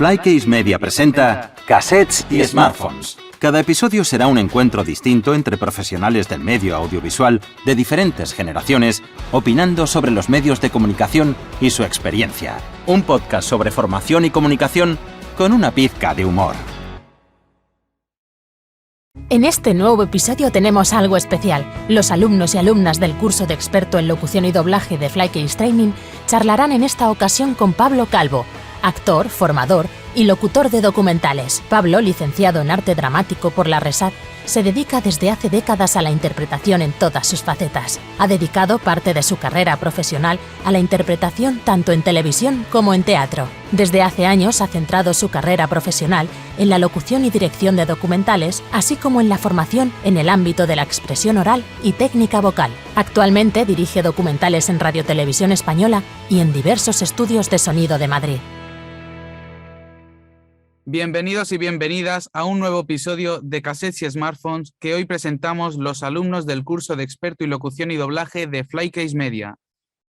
Flycase Media presenta Cassettes y Smartphones. Cada episodio será un encuentro distinto entre profesionales del medio audiovisual de diferentes generaciones, opinando sobre los medios de comunicación y su experiencia. Un podcast sobre formación y comunicación con una pizca de humor. En este nuevo episodio tenemos algo especial. Los alumnos y alumnas del curso de experto en locución y doblaje de Flycase Training charlarán en esta ocasión con Pablo Calvo, actor, formador y locutor de documentales. Pablo, licenciado en arte dramático por la RESAD, se dedica desde hace décadas a la interpretación en todas sus facetas. Ha dedicado parte de su carrera profesional a la interpretación tanto en televisión como en teatro. Desde hace años ha centrado su carrera profesional en la locución y dirección de documentales, así como en la formación en el ámbito de la expresión oral y técnica vocal. Actualmente dirige documentales en Radio Televisión Española y en diversos estudios de sonido de Madrid. Bienvenidos y bienvenidas a un nuevo episodio de Cassettes y Smartphones que hoy presentamos los alumnos del curso de experto y locución y doblaje de Flycase Media.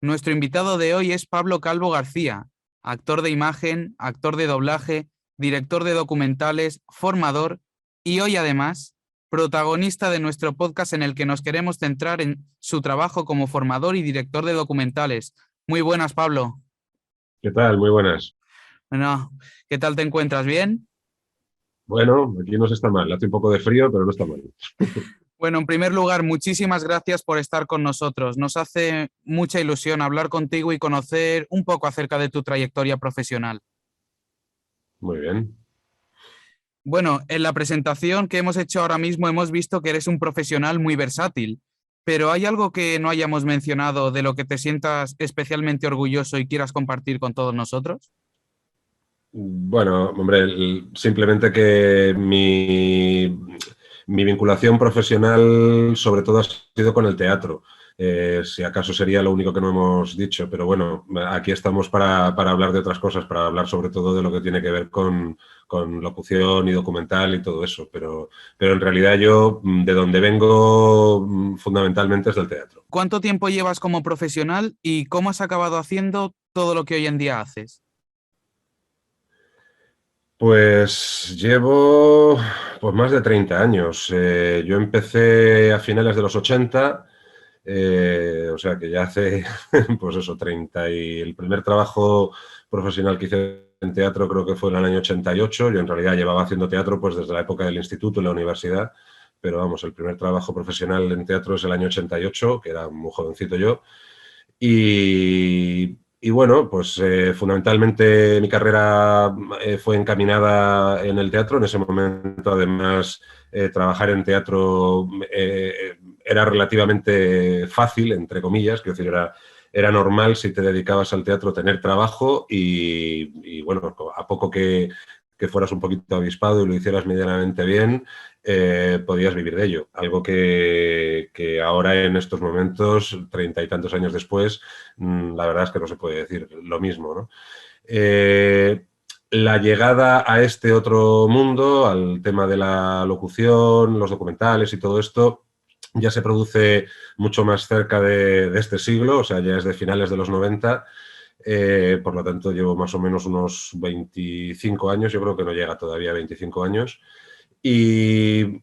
Nuestro invitado de hoy es Pablo Calvo García, actor de imagen, actor de doblaje, director de documentales, formador y hoy además protagonista de nuestro podcast en el que nos queremos centrar en su trabajo como formador y director de documentales. Muy buenas, Pablo. ¿Qué tal? Muy buenas. Bueno, ¿qué tal te encuentras? ¿Bien? Bueno, aquí no se está mal. Hace un poco de frío, pero no está mal. Bueno, en primer lugar, muchísimas gracias por estar con nosotros. Nos hace mucha ilusión hablar contigo y conocer un poco acerca de tu trayectoria profesional. Muy bien. Bueno, en la presentación que hemos hecho ahora mismo hemos visto que eres un profesional muy versátil, pero ¿hay algo que no hayamos mencionado de lo que te sientas especialmente orgulloso y quieras compartir con todos nosotros? Bueno, hombre, simplemente que mi vinculación profesional sobre todo ha sido con el teatro. Si acaso sería lo único que no hemos dicho, pero bueno, aquí estamos para hablar de otras cosas, para hablar sobre todo de lo que tiene que ver con locución y documental y todo eso, pero en realidad yo de donde vengo fundamentalmente es del teatro. ¿Cuánto tiempo llevas como profesional y cómo has acabado haciendo todo lo que hoy en día haces? Pues llevo más de 30 años. Yo empecé a finales de los 80, o sea que ya hace, pues eso, 30. Y el primer trabajo profesional que hice en teatro creo que fue en el año 88. Yo en realidad llevaba haciendo teatro pues desde la época del instituto y la universidad, pero vamos, el primer trabajo profesional en teatro es el año 88, que era muy jovencito yo. Y bueno, pues fundamentalmente mi carrera fue encaminada en el teatro. En ese momento, además, trabajar en teatro era relativamente fácil, entre comillas, quiero decir, era normal si te dedicabas al teatro tener trabajo y bueno, a poco que fueras un poquito avispado y lo hicieras medianamente bien, podías vivir de ello. Algo que ahora en estos momentos, 30 y tantos años después, la verdad es que no se puede decir lo mismo, ¿no? La llegada a este otro mundo, al tema de la locución, los documentales y todo esto, ya se produce mucho más cerca de este siglo, o sea, ya es de finales de los 90. Por lo tanto, llevo más o menos unos 25 años, yo creo que no llega todavía a 25 años. Y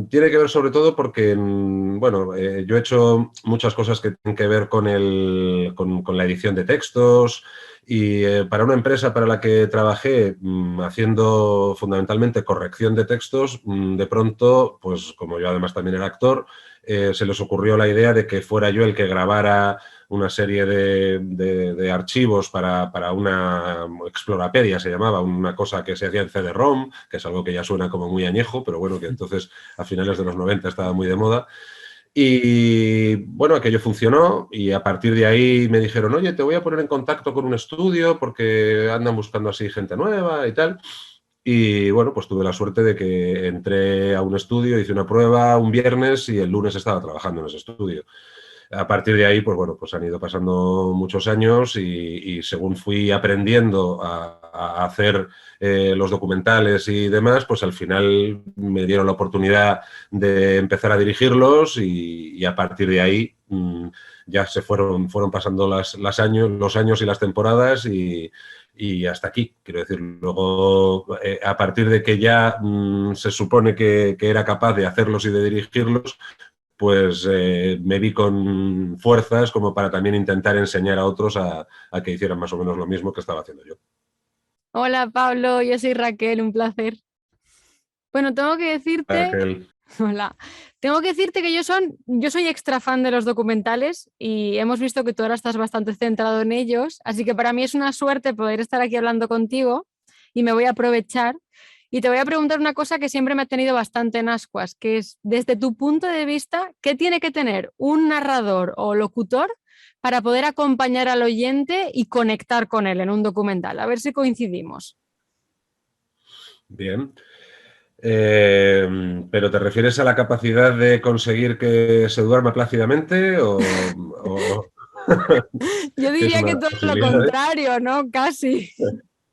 tiene que ver sobre todo porque, bueno, yo he hecho muchas cosas que tienen que ver con la edición de textos y para una empresa para la que trabajé haciendo fundamentalmente corrección de textos, de pronto, pues como yo además también era actor, se les ocurrió la idea de que fuera yo el que grabara una serie de archivos para una Explorapedia, se llamaba, una cosa que se hacía en CD-ROM, que es algo que ya suena como muy añejo, pero bueno, que entonces a finales de los 90 estaba muy de moda. Y bueno, aquello funcionó y a partir de ahí me dijeron, oye, te voy a poner en contacto con un estudio porque andan buscando así gente nueva y tal. Y bueno, pues tuve la suerte de que entré a un estudio, hice una prueba un viernes y el lunes estaba trabajando en ese estudio. A partir de ahí, pues bueno, pues han ido pasando muchos años y según fui aprendiendo a hacer los documentales y demás, pues al final me dieron la oportunidad de empezar a dirigirlos y a partir de ahí ya se fueron pasando los años y las temporadas y y hasta aquí. Quiero decir, luego, a partir de que ya se supone que era capaz de hacerlos y de dirigirlos, pues me vi con fuerzas como para también intentar enseñar a otros a que hicieran más o menos lo mismo que estaba haciendo yo. Hola Pablo, yo soy Raquel, un placer. Bueno, tengo que decirte... Raquel. Hola. Tengo que decirte que yo soy extra fan de los documentales y hemos visto que tú ahora estás bastante centrado en ellos, así que para mí es una suerte poder estar aquí hablando contigo y me voy a aprovechar y te voy a preguntar una cosa que siempre me ha tenido bastante en ascuas, que es, desde tu punto de vista, ¿qué tiene que tener un narrador o locutor para poder acompañar al oyente y conectar con él en un documental? A ver si coincidimos. Bien. ¿Pero te refieres a la capacidad de conseguir que se duerma plácidamente o Yo que es diría una que de las todo lo posibilidades? contrario, ¿no? Casi.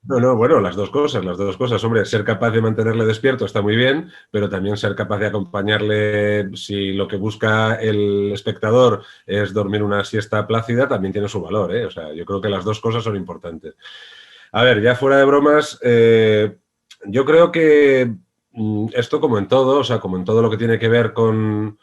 No, bueno, las dos cosas. Hombre, ser capaz de mantenerle despierto está muy bien, pero también ser capaz de acompañarle si lo que busca el espectador es dormir una siesta plácida, también tiene su valor, ¿eh? O sea, yo creo que las dos cosas son importantes. A ver, ya fuera de bromas, yo creo que esto como en todo, o sea, como en todo lo que tiene que ver con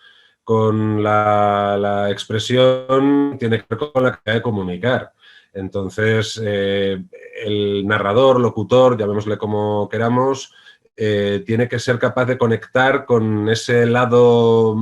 la expresión, tiene que ver con la capacidad de comunicar. Entonces, el narrador, locutor, llamémosle como queramos, tiene que ser capaz de conectar con ese lado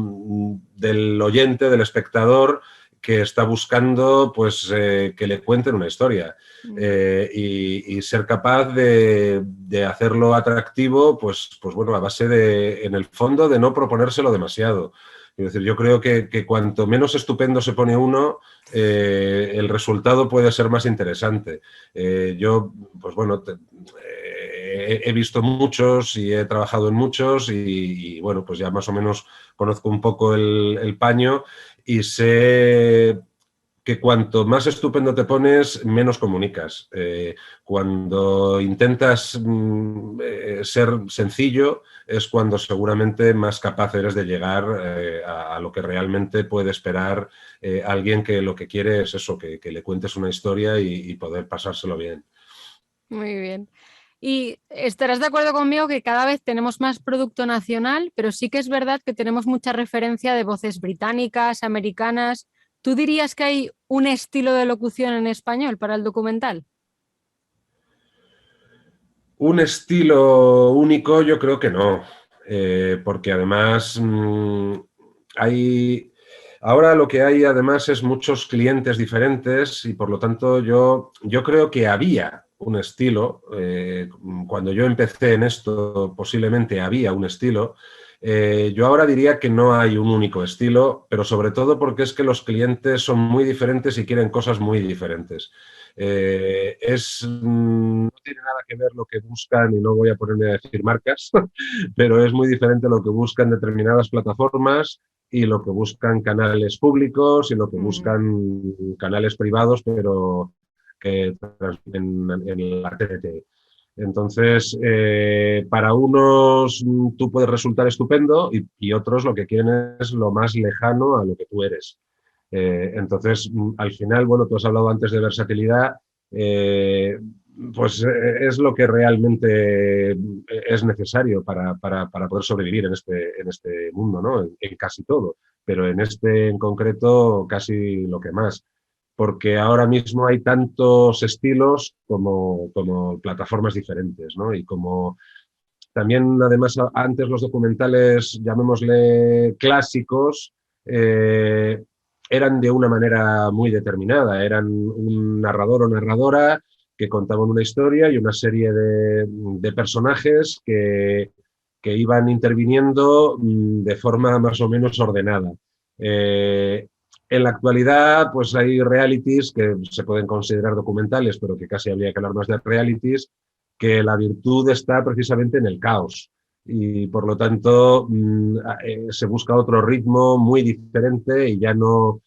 del oyente, del espectador, que está buscando pues, que le cuenten una historia. Y ser capaz de hacerlo atractivo, pues bueno, a base de, en el fondo, de no proponérselo demasiado. Es decir, yo creo que cuanto menos estupendo se pone uno, el resultado puede ser más interesante. Yo, pues bueno, he visto muchos y he trabajado en muchos y, bueno, pues ya más o menos conozco un poco el paño y sé que cuanto más estupendo te pones, menos comunicas. Cuando intentas ser sencillo, es cuando seguramente más capaz eres de llegar a lo que realmente puede esperar alguien que lo que quiere es eso, que le cuentes una historia y poder pasárselo bien. Muy bien. Y estarás de acuerdo conmigo que cada vez tenemos más producto nacional, pero sí que es verdad que tenemos mucha referencia de voces británicas, americanas. ¿Tú dirías que hay un estilo de locución en español para el documental? Un estilo único yo creo que no, porque además hay... Ahora lo que hay además es muchos clientes diferentes y por lo tanto yo creo que había un estilo, cuando yo empecé en esto posiblemente había un estilo, yo ahora diría que no hay un único estilo, pero sobre todo porque es que los clientes son muy diferentes y quieren cosas muy diferentes. No tiene nada que ver lo que buscan, y no voy a ponerme a decir marcas, pero es muy diferente lo que buscan determinadas plataformas y lo que buscan canales públicos y lo que buscan canales privados, pero que transmiten en la TDT. Entonces, para unos tú puedes resultar estupendo y otros lo que quieren es lo más lejano a lo que tú eres. Entonces, al final, bueno, tú has hablado antes de versatilidad, pues es lo que realmente es necesario para poder sobrevivir en este mundo, ¿no? En casi todo, pero en este en concreto casi lo que más. Porque ahora mismo hay tantos estilos como plataformas diferentes, ¿no? Y como también, además, antes los documentales, llamémosle clásicos, eran de una manera muy determinada. Eran un narrador o narradora que contaban una historia y una serie de personajes que iban interviniendo de forma más o menos ordenada. En la actualidad, pues hay realities que se pueden considerar documentales, pero que casi habría que hablar más de realities, que la virtud está precisamente en el caos y por lo tanto se busca otro ritmo muy diferente y ya no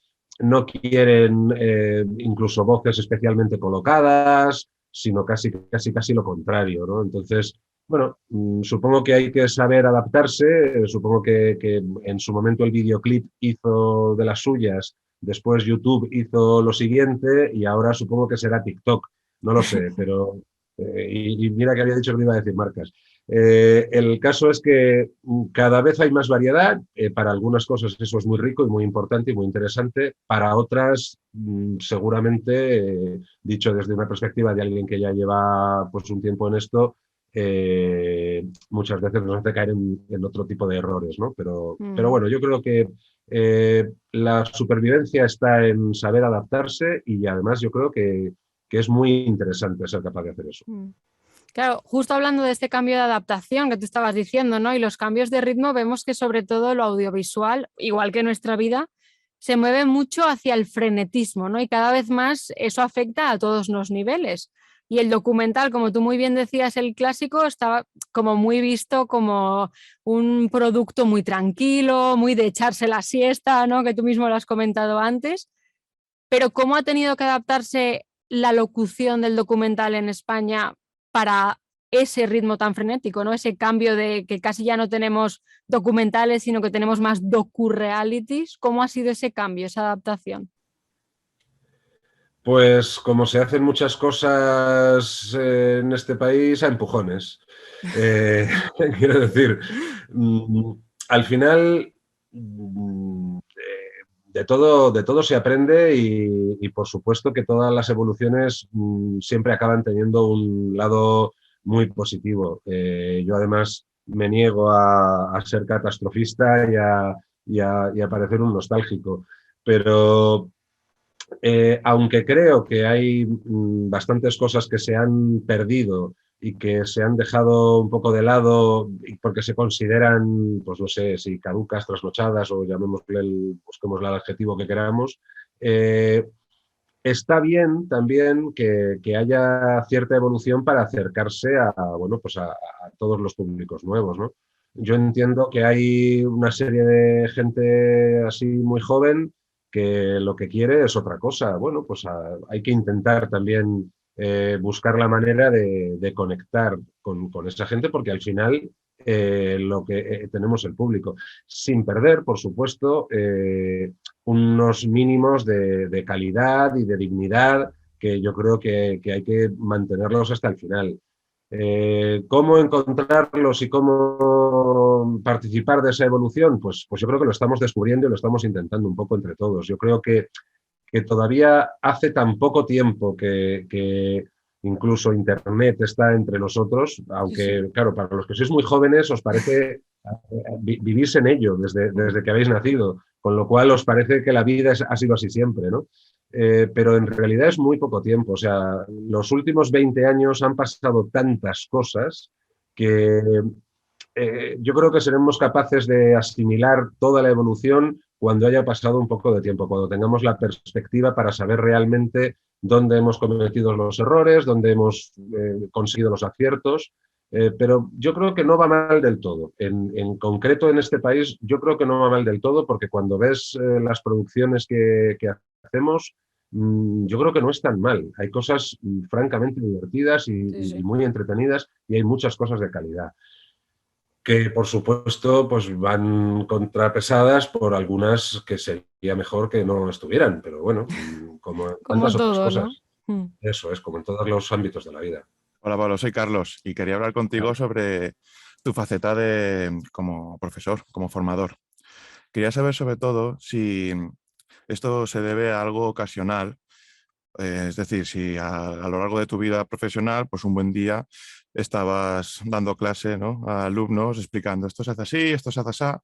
quieren incluso voces especialmente colocadas, sino casi lo contrario, ¿no? Entonces, bueno, supongo que hay que saber adaptarse, supongo que en su momento el videoclip hizo de las suyas, después YouTube hizo lo siguiente y ahora supongo que será TikTok. no lo sé, pero... y mira que había dicho que no iba a decir marcas. El caso es que cada vez hay más variedad. Para algunas cosas eso es muy rico y muy importante y muy interesante. Para otras, seguramente, dicho desde una perspectiva de alguien que ya lleva pues, un tiempo en esto, muchas veces nos hace caer en otro tipo de errores, ¿no? Pero bueno, yo creo que la supervivencia está en saber adaptarse y además yo creo que es muy interesante ser capaz de hacer eso. Claro, justo hablando de este cambio de adaptación que tú estabas diciendo, ¿no? Y los cambios de ritmo, vemos que sobre todo lo audiovisual, igual que nuestra vida, se mueve mucho hacia el frenetismo, ¿no? Y cada vez más eso afecta a todos los niveles. Y el documental, como tú muy bien decías, el clásico, estaba como muy visto como un producto muy tranquilo, muy de echarse la siesta, ¿no? Que tú mismo lo has comentado antes. Pero ¿cómo ha tenido que adaptarse la locución del documental en España para ese ritmo tan frenético, ¿no? Ese cambio de que casi ya no tenemos documentales, sino que tenemos más docu-realities? ¿Cómo ha sido ese cambio, esa adaptación? Pues como se hacen muchas cosas en este país, a empujones. Quiero decir, al final de todo se aprende y por supuesto que todas las evoluciones siempre acaban teniendo un lado muy positivo. Yo además me niego a ser catastrofista y a parecer un nostálgico, pero aunque creo que hay bastantes cosas que se han perdido y que se han dejado un poco de lado porque se consideran, pues no sé, si caducas, trasnochadas o busquémosle el adjetivo que queramos, está bien también que haya cierta evolución para acercarse bueno, pues a todos los públicos nuevos, ¿no? Yo entiendo que hay una serie de gente así muy joven que lo que quiere es otra cosa. Bueno, pues hay que intentar también buscar la manera de conectar con esa gente porque al final lo que tenemos el público, sin perder, por supuesto, unos mínimos de calidad y de dignidad que yo creo que hay que mantenerlos hasta el final. ¿Cómo encontrarlos y cómo participar de esa evolución? Pues yo creo que lo estamos descubriendo y lo estamos intentando un poco entre todos. Yo creo que todavía hace tan poco tiempo que incluso Internet está entre nosotros, aunque, sí, claro, para los que sois muy jóvenes os parece vivís en ello desde que habéis nacido, con lo cual os parece que la vida ha sido así siempre, ¿no? Pero en realidad es muy poco tiempo. O sea, los últimos 20 años han pasado tantas cosas que yo creo que seremos capaces de asimilar toda la evolución cuando haya pasado un poco de tiempo, cuando tengamos la perspectiva para saber realmente dónde hemos cometido los errores, dónde hemos conseguido los aciertos. Pero yo creo que no va mal del todo. En concreto, en este país, yo creo que no va mal del todo porque cuando ves las producciones que hacemos, yo creo que no es tan mal. Hay cosas francamente divertidas y muy entretenidas y hay muchas cosas de calidad que por supuesto pues van contrapesadas por algunas que sería mejor que no estuvieran, pero bueno, como en tantas otras todo, cosas. ¿no? Eso es, como en todos los ámbitos de la vida. Hola Pablo, soy Carlos y quería hablar contigo sobre tu faceta como profesor, como formador. Quería saber sobre todo si esto se debe a algo ocasional, es decir, si a lo largo de tu vida profesional, pues un buen día estabas dando clase, ¿no?, a alumnos explicando esto se hace así, esto se hace así,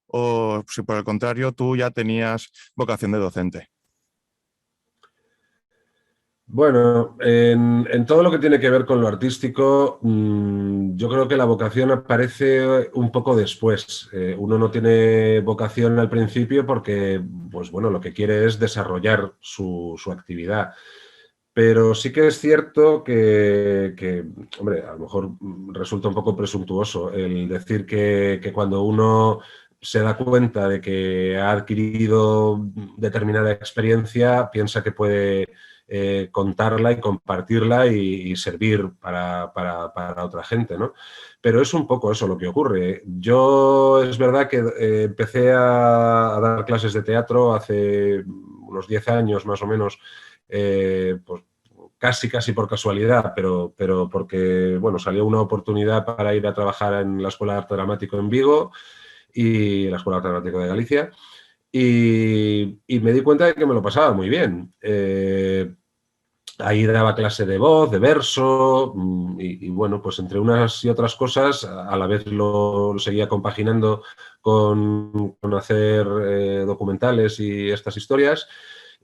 o si por el contrario tú ya tenías vocación de docente. Bueno, en todo lo que tiene que ver con lo artístico, yo creo que la vocación aparece un poco después. Uno no tiene vocación al principio porque, pues bueno, lo que quiere es desarrollar su actividad. Pero sí que es cierto que, hombre, a lo mejor resulta un poco presuntuoso el decir que cuando uno se da cuenta de que ha adquirido determinada experiencia, piensa que puede contarla y compartirla y servir para otra gente, ¿no? Pero es un poco eso lo que ocurre. Yo es verdad que empecé a dar clases de teatro hace unos 10 años más o menos, pues casi por casualidad, pero porque, bueno, salió una oportunidad para ir a trabajar en la Escuela de Arte Dramático en Vigo y la Escuela de Arte Dramático de Galicia. Y me di cuenta de que me lo pasaba muy bien. Ahí daba clase de voz, de verso, y bueno, pues entre unas y otras cosas, a la vez lo seguía compaginando con hacer documentales y estas historias.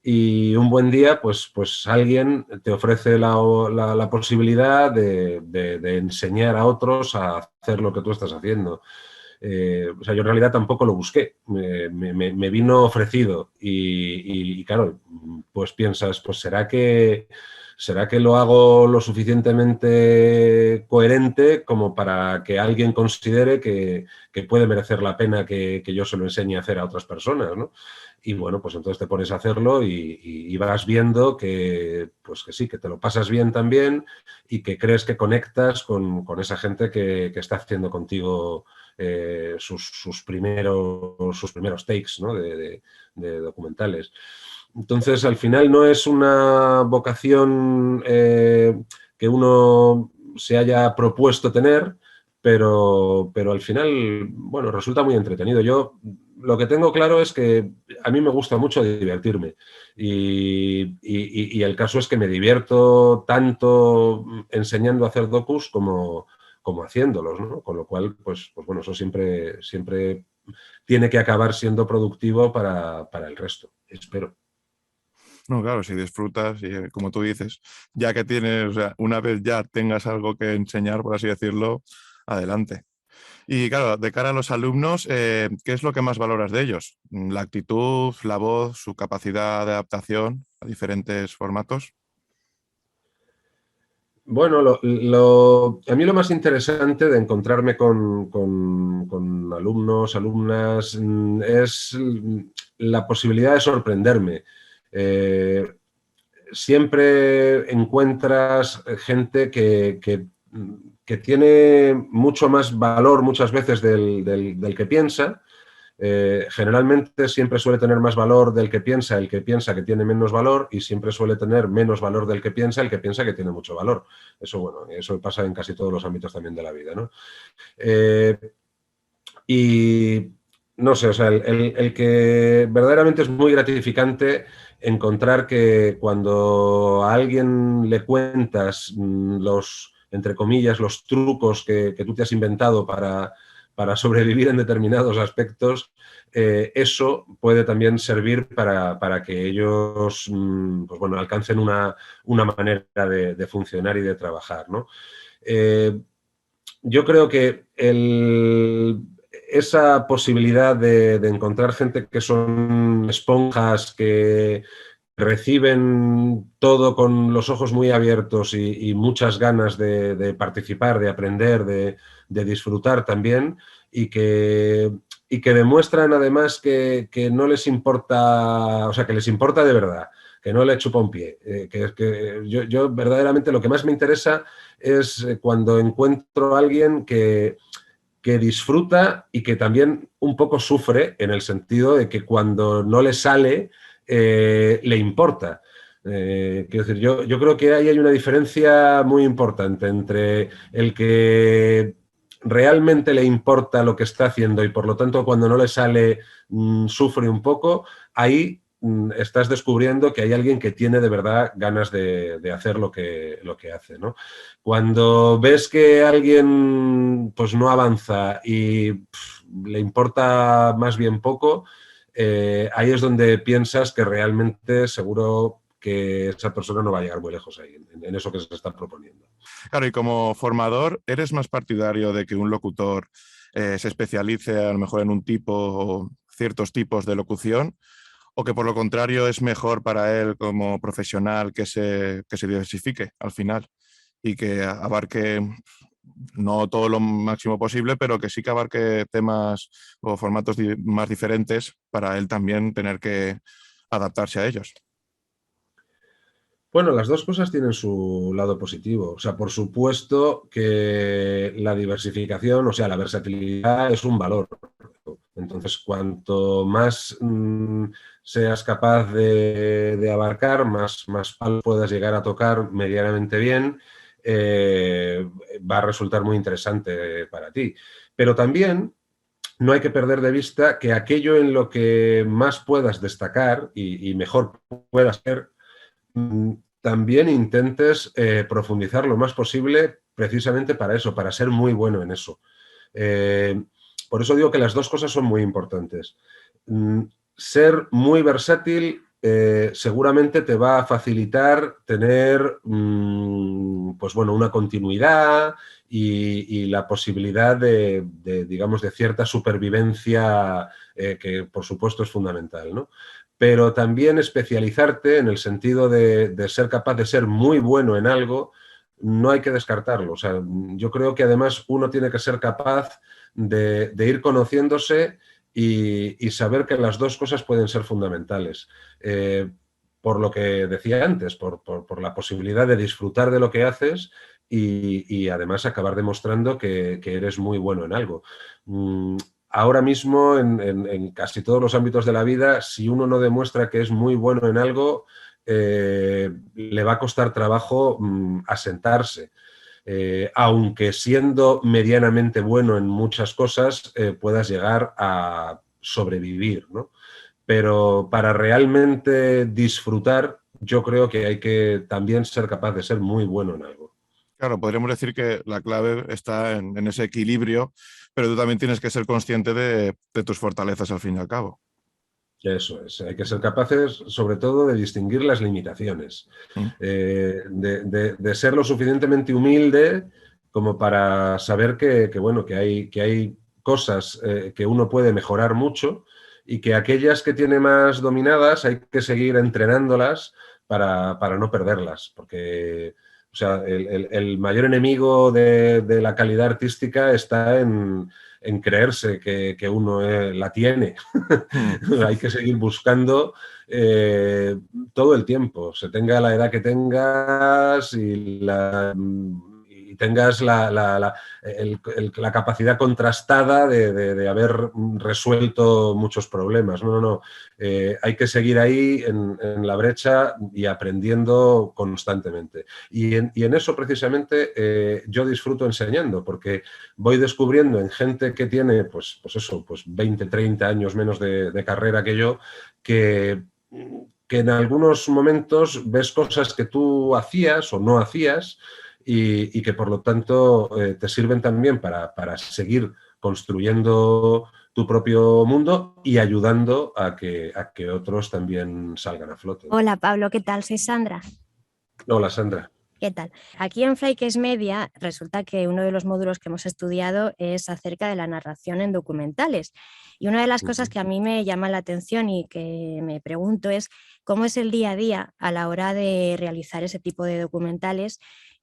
Y un buen día, pues alguien te ofrece la posibilidad de enseñar a otros a hacer lo que tú estás haciendo. O sea, yo en realidad tampoco lo busqué, me vino ofrecido y claro, pues piensas, pues ¿será que lo hago lo suficientemente coherente como para que alguien considere que puede merecer la pena que yo se lo enseñe a hacer a otras personas, ¿no? Y bueno, pues entonces te pones a hacerlo y vas viendo pues que sí, que te lo pasas bien también y que crees que conectas con esa gente que está haciendo contigo sus primeros takes, ¿no? de documentales. Entonces, al final no es una vocación que uno se haya propuesto tener, pero al final, bueno, resulta muy entretenido. Yo lo que tengo claro es que a mí me gusta mucho divertirme y el caso es que me divierto tanto enseñando a hacer docus como haciéndolos, ¿no? Con lo cual, pues bueno, eso siempre tiene que acabar siendo productivo para el resto, espero. No, claro, si disfrutas y como tú dices, ya que tienes, o sea, una vez ya tengas algo que enseñar, por así decirlo, adelante. Y claro, de cara a los alumnos, ¿qué es lo que más valoras de ellos? ¿La actitud, la voz, su capacidad de adaptación a diferentes formatos? Bueno, a mí lo más interesante de encontrarme con alumnos, alumnas, es la posibilidad de sorprenderme. Siempre encuentras gente que tiene mucho más valor muchas veces del que piensa. Generalmente siempre suele tener más valor del que piensa el que piensa que tiene menos valor y siempre suele tener menos valor del que piensa el que piensa que tiene mucho valor. Eso, bueno, eso pasa en casi todos los ámbitos también de la vida, ¿no? Y no sé, o sea, el que verdaderamente es muy gratificante encontrar que cuando a alguien le cuentas entre comillas, los trucos que tú te has inventado para sobrevivir en determinados aspectos, eso puede también servir para que ellos pues bueno, alcancen una manera de funcionar y de trabajar, ¿no? Yo creo que esa posibilidad de encontrar gente que son esponjas, que reciben todo con los ojos muy abiertos y muchas ganas de participar, de aprender, de disfrutar también y que demuestran además que no les importa, o sea, que les importa de verdad, que no le chupa un pie. Que yo verdaderamente lo que más me interesa es cuando encuentro a alguien que disfruta y que también un poco sufre en el sentido de que cuando no le sale, le importa. Quiero decir, yo creo que ahí hay una diferencia muy importante entre el que realmente le importa lo que está haciendo y por lo tanto cuando no le sale sufre un poco, ahí estás descubriendo que hay alguien que tiene de verdad ganas de hacer lo que hace, ¿no? Cuando ves que alguien pues no avanza y le importa más bien poco, ahí es donde piensas que realmente seguro que esa persona no va a llegar muy lejos ahí, en eso que se está proponiendo. Claro, y como formador, ¿eres más partidario de que un locutor se especialice a lo mejor en un tipo o ciertos tipos de locución? ¿O que por lo contrario es mejor para él como profesional que se diversifique al final y que abarque no todo lo máximo posible, pero que sí que abarque temas o formatos más diferentes para él también tener que adaptarse a ellos? Bueno, las dos cosas tienen su lado positivo. O sea, por supuesto que la diversificación, o sea, la versatilidad es un valor. Entonces, cuanto más seas capaz de abarcar, más palos puedas llegar a tocar medianamente bien, va a resultar muy interesante para ti. Pero también no hay que perder de vista que aquello en lo que más puedas destacar y mejor puedas ser, también intentes profundizar lo más posible precisamente para eso, para ser muy bueno en eso. Por eso digo que las dos cosas son muy importantes. Ser muy versátil seguramente te va a facilitar tener pues bueno, una continuidad y la posibilidad digamos, de cierta supervivencia que por supuesto es fundamental, ¿no? Pero también especializarte en el sentido de ser capaz de ser muy bueno en algo, no hay que descartarlo. O sea, yo creo que además uno tiene que ser capaz de ir conociéndose y saber que las dos cosas pueden ser fundamentales. Por lo que decía antes, por la posibilidad de disfrutar de lo que haces y además acabar demostrando que eres muy bueno en algo. Ahora mismo, en casi todos los ámbitos de la vida, si uno no demuestra que es muy bueno en algo, le va a costar trabajo asentarse. Aunque siendo medianamente bueno en muchas cosas, puedas llegar a sobrevivir, ¿no? Pero para realmente disfrutar, yo creo que hay que también ser capaz de ser muy bueno en algo. Claro, podríamos decir que la clave está en ese equilibrio, pero tú también tienes que ser consciente de tus fortalezas al fin y al cabo. Eso es, hay que ser capaces sobre todo de distinguir las limitaciones, de ser lo suficientemente humilde como para saber bueno, que hay cosas que uno puede mejorar mucho y que aquellas que tiene más dominadas hay que seguir entrenándolas para no perderlas, porque o sea, el mayor enemigo de la calidad artística está en creerse que uno la tiene. Hay que seguir buscando todo el tiempo, se tenga la edad que tengas y tengas la capacidad contrastada de haber resuelto muchos problemas. No. Hay que seguir ahí en la brecha y aprendiendo constantemente. Y en eso precisamente yo disfruto enseñando, porque voy descubriendo en gente que tiene pues 20, 30 años menos de carrera que yo, que en algunos momentos ves cosas que tú hacías o no hacías y que por lo tanto te sirven también para seguir construyendo tu propio mundo y ayudando a que otros también salgan a flote. Hola Pablo, ¿qué tal? Soy Sandra. Hola Sandra. ¿Qué tal? Aquí en Flykes Media resulta que uno de los módulos que hemos estudiado es acerca de la narración en documentales. Y una de las cosas que a mí me llama la atención y que me pregunto es cómo es el día a día a la hora de realizar ese tipo de documentales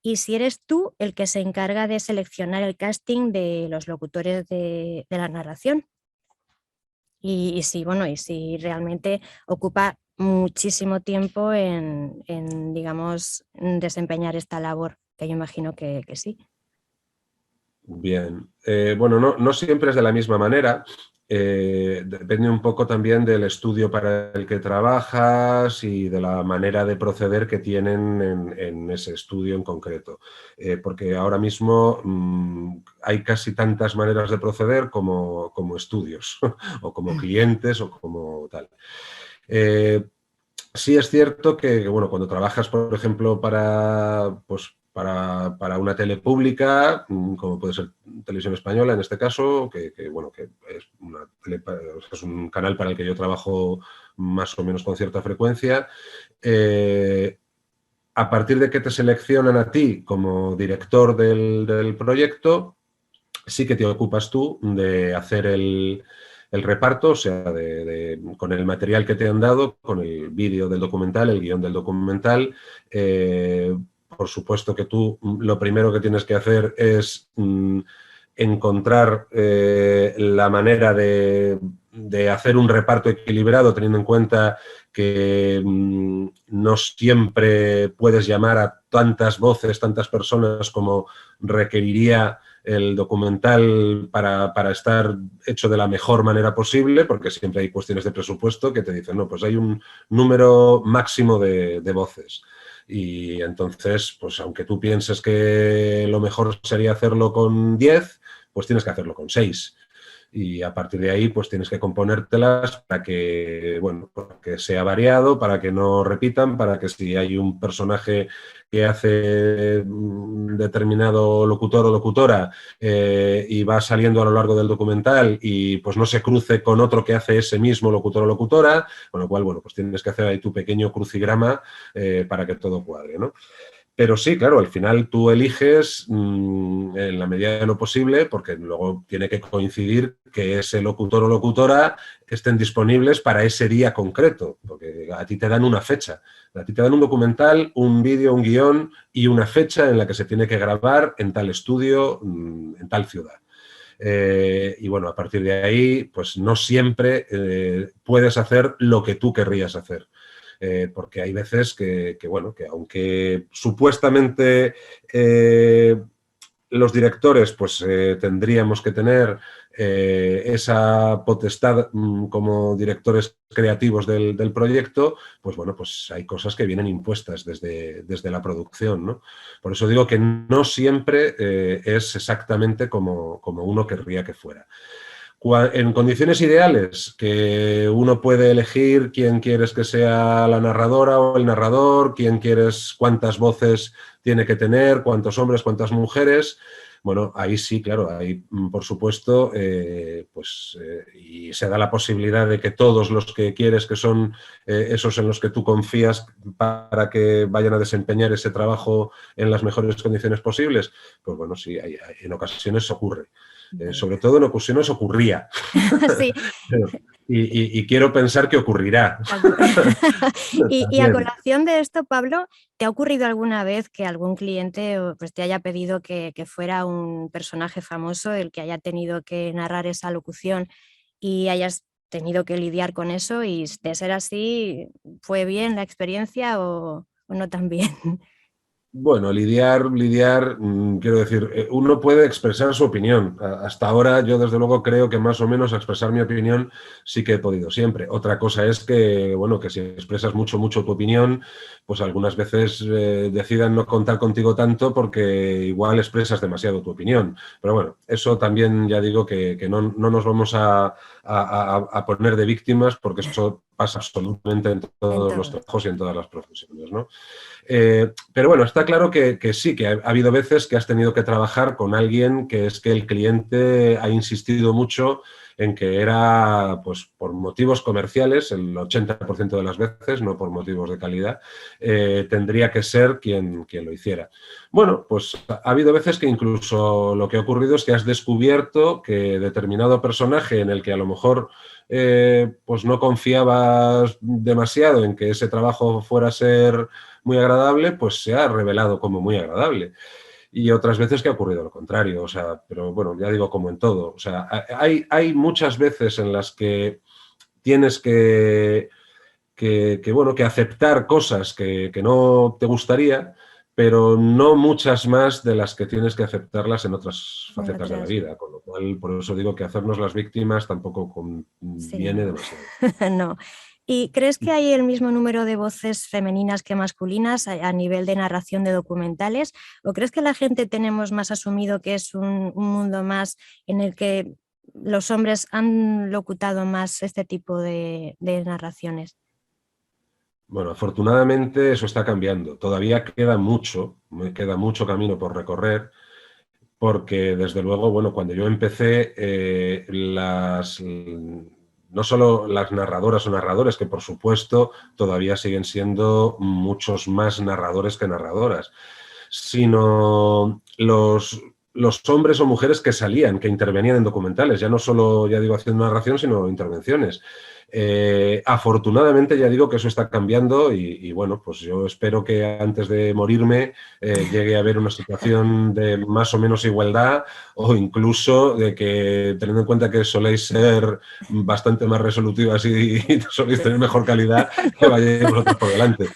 y si eres tú el que se encarga de seleccionar el casting de los locutores de la narración. Y si realmente ocupa muchísimo tiempo en digamos, desempeñar esta labor, que yo imagino que sí. Bien. Bueno, no siempre es de la misma manera. Depende un poco también del estudio para el que trabajas y de la manera de proceder que tienen en ese estudio en concreto. Porque ahora mismo hay casi tantas maneras de proceder como estudios o como clientes o como tal. Sí es cierto que bueno, cuando trabajas, por ejemplo, para una tele pública, como puede ser Televisión Española en este caso, que es un canal para el que yo trabajo más o menos con cierta frecuencia, a partir de que te seleccionan a ti como director del proyecto, sí que te ocupas tú de hacer el reparto, o sea, con el material que te han dado, con el vídeo del documental, el guión del documental. Por supuesto que tú lo primero que tienes que hacer es encontrar la manera de hacer un reparto equilibrado, teniendo en cuenta que no siempre puedes llamar a tantas voces, tantas personas como requeriría el documental para estar hecho de la mejor manera posible, porque siempre hay cuestiones de presupuesto que te dicen, no, pues hay un número máximo de voces. Y entonces, pues aunque tú pienses que lo mejor sería hacerlo con 10, pues tienes que hacerlo con 6. Y a partir de ahí, pues tienes que componértelas para que, bueno, para que sea variado, para que no repitan, para que si hay un personaje que hace un determinado locutor o locutora y va saliendo a lo largo del documental y pues no se cruce con otro que hace ese mismo locutor o locutora, con lo cual, bueno, pues tienes que hacer ahí tu pequeño crucigrama para que todo cuadre, ¿no? Pero sí, claro, al final tú eliges en la medida de lo posible, porque luego tiene que coincidir que ese locutor o locutora estén disponibles para ese día concreto, porque a ti te dan una fecha, a ti te dan un documental, un vídeo, un guión y una fecha en la que se tiene que grabar en tal estudio, en tal ciudad. Y bueno, a partir de ahí, pues no siempre puedes hacer lo que tú querrías hacer. Porque hay veces bueno, que aunque supuestamente los directores pues tendríamos que tener esa potestad como directores creativos del proyecto, pues bueno, pues hay cosas que vienen impuestas desde la producción, ¿no? Por eso digo que no siempre es exactamente como uno querría que fuera. En condiciones ideales, que uno puede elegir quién quieres que sea la narradora o el narrador, quién quieres, cuántas voces tiene que tener, cuántos hombres, cuántas mujeres. Bueno, ahí sí, claro, ahí por supuesto, y se da la posibilidad de que todos los que quieres, que son esos en los que tú confías para que vayan a desempeñar ese trabajo en las mejores condiciones posibles, pues bueno, sí, en ocasiones ocurre. Sobre todo en ocasiones ocurría. Sí. Y quiero pensar que ocurrirá. Y a colación de esto, Pablo, ¿te ha ocurrido alguna vez que algún cliente pues, te haya pedido que fuera un personaje famoso el que haya tenido que narrar esa locución y hayas tenido que lidiar con eso? Y de ser así, ¿fue bien la experiencia o no tan bien? Bueno, lidiar, quiero decir, uno puede expresar su opinión. Hasta ahora yo desde luego creo que más o menos expresar mi opinión sí que he podido siempre. Otra cosa es que, bueno, que si expresas mucho tu opinión, pues algunas veces decidan no contar contigo tanto porque igual expresas demasiado tu opinión. Pero bueno, eso también ya digo que no nos vamos a poner de víctimas porque eso pasa absolutamente en todos los trabajos y en todas las profesiones, ¿no? Pero bueno, está claro que sí, que ha habido veces que has tenido que trabajar con alguien que es que el cliente ha insistido mucho en que era, pues por motivos comerciales, el 80% de las veces, no por motivos de calidad, tendría que ser quien lo hiciera. Bueno, pues ha habido veces que incluso lo que ha ocurrido es que has descubierto que determinado personaje en el que a lo mejor pues no confiabas demasiado en que ese trabajo fuera a ser muy agradable, pues se ha revelado como muy agradable. Y otras veces que ha ocurrido lo contrario, o sea, pero bueno, ya digo, como en todo. O sea, hay muchas veces en las que tienes que aceptar cosas que no te gustaría, pero no muchas más de las que tienes que aceptarlas en otras facetas de la vida. Con lo cual, por eso digo que hacernos las víctimas tampoco conviene demasiado. No. ¿Y crees que hay el mismo número de voces femeninas que masculinas a nivel de narración de documentales? ¿O crees que la gente tenemos más asumido que es un mundo más en el que los hombres han locutado más este tipo de narraciones? Bueno, afortunadamente eso está cambiando. Todavía queda mucho camino por recorrer, porque desde luego, bueno, cuando yo empecé, no solo las narradoras o narradores, que por supuesto todavía siguen siendo muchos más narradores que narradoras, sino los hombres o mujeres que salían, que intervenían en documentales, ya no solo, ya digo, haciendo narración, sino intervenciones. Afortunadamente ya digo que eso está cambiando y bueno, pues yo espero que antes de morirme llegue a haber una situación de más o menos igualdad o incluso de que, teniendo en cuenta que soléis ser bastante más resolutivas y soléis tener mejor calidad, que vayáis vosotros por delante.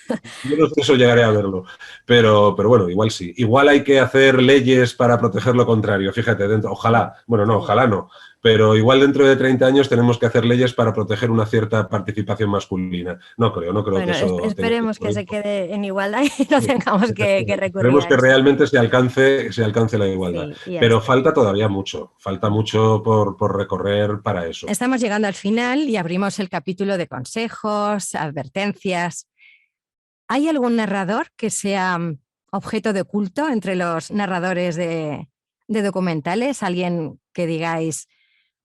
Yo no sé si eso llegaré a verlo, pero bueno, igual sí. Igual hay que hacer leyes para proteger lo contrario, fíjate, ojalá, bueno, no, ojalá no. Pero igual dentro de 30 años tenemos que hacer leyes para proteger una cierta participación masculina. No creo Bueno, que eso... esperemos que se quede en igualdad y no tengamos que recurrir Esperemos a que eso. realmente se alcance la igualdad. Sí, ya Pero está. falta todavía mucho. Falta mucho por recorrer para eso. Estamos llegando al final y abrimos el capítulo de consejos, advertencias. ¿Hay algún narrador que sea objeto de culto entre los narradores de documentales? ¿Alguien que digáis,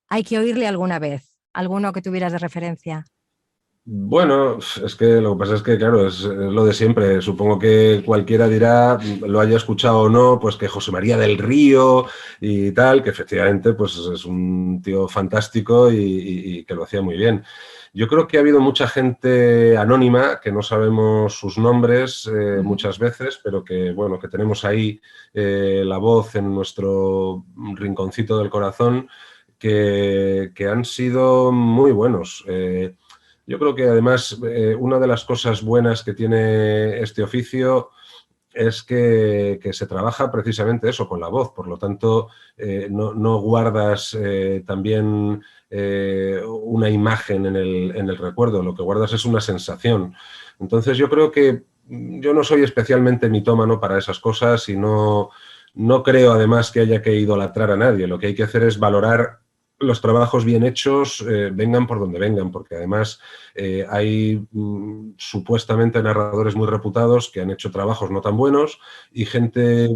hay que oírle alguna vez? ¿Alguno que tuvieras de referencia? Bueno, es que lo que pasa es que, claro, es lo de siempre. Supongo que cualquiera dirá, lo haya escuchado o no, pues que José María del Río y tal, que efectivamente pues es un tío fantástico y que lo hacía muy bien. Yo creo que ha habido mucha gente anónima, que no sabemos sus nombres muchas veces, pero que, bueno, que tenemos ahí la voz en nuestro rinconcito del corazón, que han sido muy buenos. Yo creo que además una de las cosas buenas que tiene este oficio es que se trabaja precisamente eso, con la voz. Por lo tanto, no guardas también una imagen en el recuerdo, lo que guardas es una sensación. Entonces yo creo que yo no soy especialmente mitómano para esas cosas y no creo además que haya que idolatrar a nadie. Lo que hay que hacer es valorar los trabajos bien hechos, vengan por donde vengan, porque además hay supuestamente narradores muy reputados que han hecho trabajos no tan buenos y gente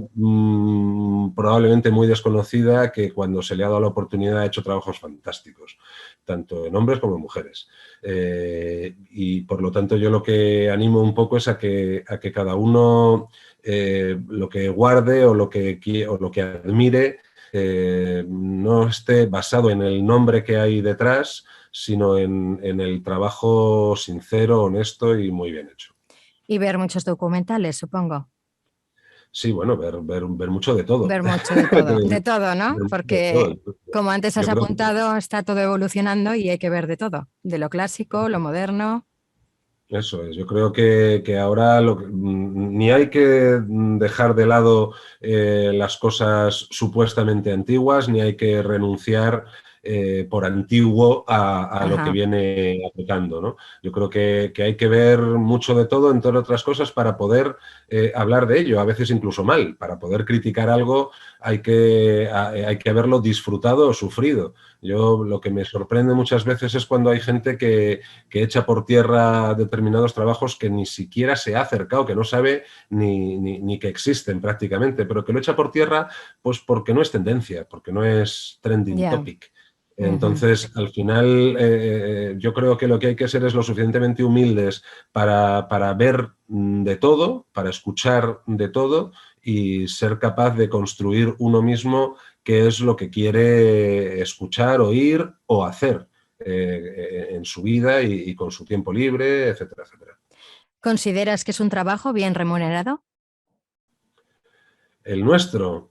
probablemente muy desconocida que cuando se le ha dado la oportunidad ha hecho trabajos fantásticos, tanto en hombres como en mujeres. Y por lo tanto yo lo que animo un poco es a que cada uno lo que guarde o lo que admire no esté basado en el nombre que hay detrás, sino en el trabajo sincero, honesto y muy bien hecho. Y ver muchos documentales, supongo. Sí, bueno, ver mucho de todo. Ver mucho de todo, de todo, ¿no? Porque como antes has apuntado, está todo evolucionando y hay que ver de todo, de lo clásico, lo moderno. Eso es, yo creo que ahora ni hay que dejar de lado las cosas supuestamente antiguas, ni hay que renunciar por antiguo a lo que viene aplicando, ¿no? Yo creo que hay que ver mucho de todo, entre otras cosas, para poder hablar de ello, a veces incluso mal. Para poder criticar algo hay que haberlo disfrutado o sufrido. Yo lo que me sorprende muchas veces es cuando hay gente que echa por tierra determinados trabajos que ni siquiera se ha acercado, que no sabe ni que existen prácticamente, pero que lo echa por tierra pues porque no es tendencia, porque no es trending topic. Entonces, al final, yo creo que lo que hay que ser es lo suficientemente humildes para ver de todo, para escuchar de todo y ser capaz de construir uno mismo qué es lo que quiere escuchar, oír o hacer en su vida y con su tiempo libre, etcétera, etcétera. ¿Consideras que es un trabajo bien remunerado? El nuestro,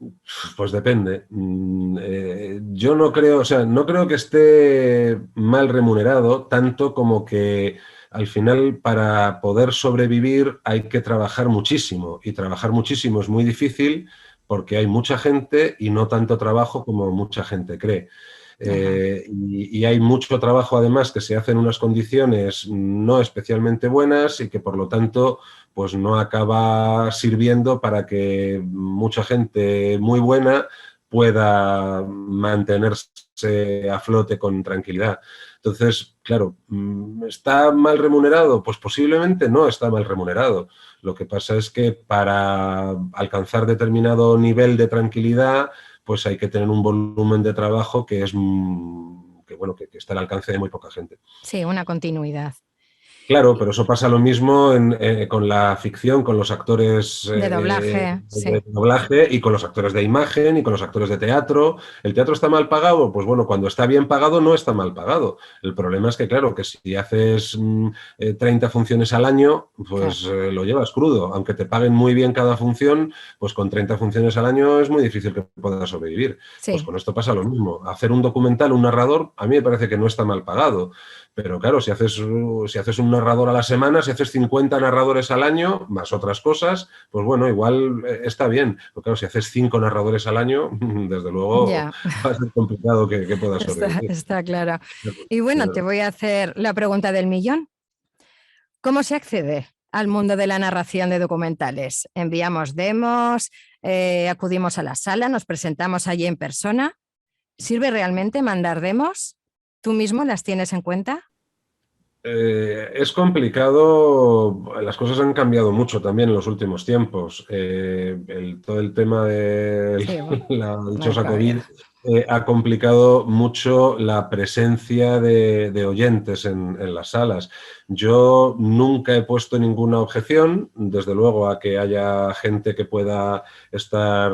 pues depende. Yo no creo, no creo que esté mal remunerado, tanto como que al final para poder sobrevivir hay que trabajar muchísimo y trabajar muchísimo es muy difícil porque hay mucha gente y no tanto trabajo como mucha gente cree. Y hay mucho trabajo además que se hace en unas condiciones no especialmente buenas y que por lo tanto pues no acaba sirviendo para que mucha gente muy buena pueda mantenerse a flote con tranquilidad. Entonces, claro, ¿está mal remunerado? Pues posiblemente no está mal remunerado. Lo que pasa es que para alcanzar determinado nivel de tranquilidad, pues hay que tener un volumen de trabajo que es que está al alcance de muy poca gente. Sí, una continuidad. Claro, pero eso pasa lo mismo con la ficción, con los actores De doblaje, de doblaje y con los actores de imagen y con los actores de teatro. ¿El teatro está mal pagado? Pues bueno, cuando está bien pagado no está mal pagado. El problema es que, claro, que si haces 30 funciones al año, pues lo llevas crudo. Aunque te paguen muy bien cada función, pues con 30 funciones al año es muy difícil que puedas sobrevivir. Sí. Pues con esto pasa lo mismo. Hacer un documental, un narrador, a mí me parece que no está mal pagado. Pero claro, si haces un narrador a la semana, si haces 50 narradores al año, más otras cosas, pues bueno, igual está bien. Pero claro, si haces 5 narradores al año, desde luego va a ser complicado que puedas sobrevivir. Está claro. Y bueno, te voy a hacer la pregunta del millón. ¿Cómo se accede al mundo de la narración de documentales? ¿Enviamos demos? ¿Acudimos a la sala? ¿Nos presentamos allí en persona? ¿Sirve realmente mandar demos? ¿Tú mismo las tienes en cuenta? Es complicado, las cosas han cambiado mucho también en los últimos tiempos. Todo el tema de la dichosa COVID ha complicado mucho la presencia de oyentes en las salas. Yo nunca he puesto ninguna objeción, desde luego, a que haya gente que pueda estar,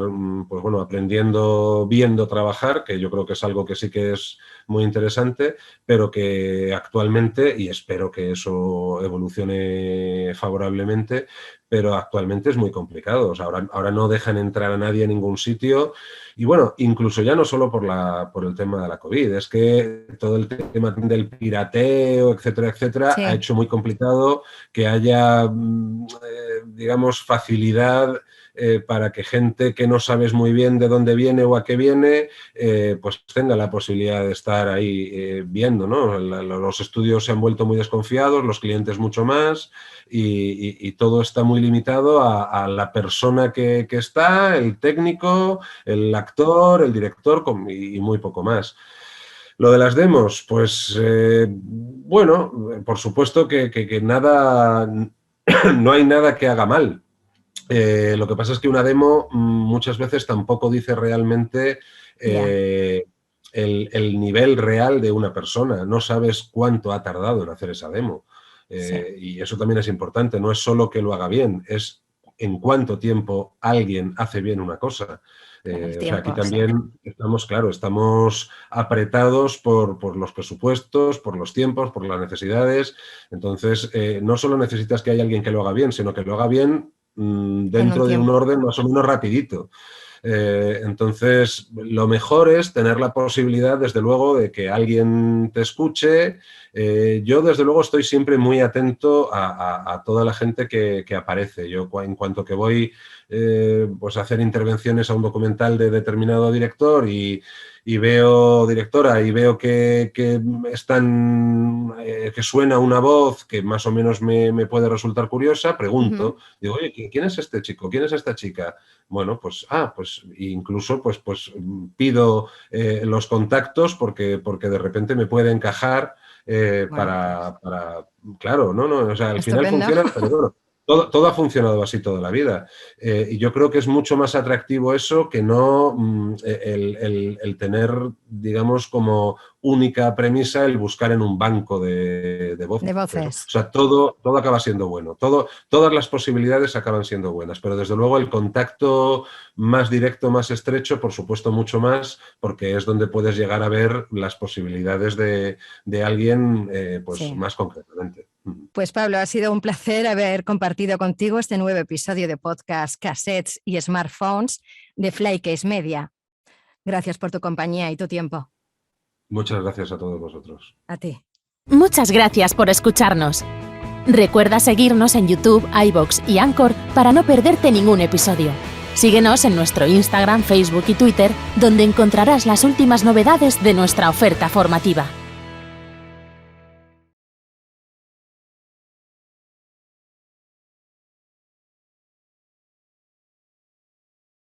pues bueno, aprendiendo, viendo trabajar, que yo creo que es algo que sí que es muy interesante, pero que actualmente, y espero que eso evolucione favorablemente, pero actualmente es muy complicado. O sea, ahora no dejan entrar a nadie a ningún sitio. Y bueno, incluso ya no solo por el tema de la COVID, es que todo el tema del pirateo, etcétera, etcétera, ha hecho muy complicado que haya, digamos, facilidad para que gente que no sabes muy bien de dónde viene o a qué viene, pues tenga la posibilidad de estar ahí viendo, ¿no? Los estudios se han vuelto muy desconfiados, los clientes mucho más, y todo está muy limitado a la persona que está, el técnico, el actor, el director y muy poco más. Lo de las demos, pues bueno, por supuesto que nada, no hay nada que haga mal. Lo que pasa es que una demo muchas veces tampoco dice realmente el nivel real de una persona. No sabes cuánto ha tardado en hacer esa demo. Y eso también es importante. No es solo que lo haga bien, es en cuánto tiempo alguien hace bien una cosa. O sea, aquí también estamos apretados por los presupuestos, por los tiempos, por las necesidades. Entonces, no solo necesitas que haya alguien que lo haga bien, sino que lo haga bien dentro de un orden más o menos rapidito. Entonces, lo mejor es tener la posibilidad, desde luego, de que alguien te escuche. Yo, desde luego, estoy siempre muy atento a toda la gente que aparece. Yo, en cuanto que voy pues a hacer intervenciones a un documental de determinado director y veo directora y veo que suena una voz que más o menos me puede resultar curiosa, pregunto, digo, oye, ¿quién es este chico? ¿Quién es esta chica? Bueno, pues incluso pues pido los contactos porque de repente me puede encajar para claro, no, o sea, al final funciona, pero bueno. Todo ha funcionado así toda la vida. Y yo creo que es mucho más atractivo eso que no el tener, digamos, como única premisa el buscar en un banco de voces. O sea, todo acaba siendo bueno. Todas las posibilidades acaban siendo buenas. Pero desde luego el contacto más directo, más estrecho, por supuesto mucho más, porque es donde puedes llegar a ver las posibilidades de alguien más concretamente. Pues Pablo, ha sido un placer haber compartido contigo este nuevo episodio de podcast Cassettes y Smartphones de Flycase Media. Gracias por tu compañía y tu tiempo. Muchas gracias a todos vosotros. A ti. Muchas gracias por escucharnos. Recuerda seguirnos en YouTube, iVoox y Anchor para no perderte ningún episodio. Síguenos en nuestro Instagram, Facebook y Twitter, donde encontrarás las últimas novedades de nuestra oferta formativa.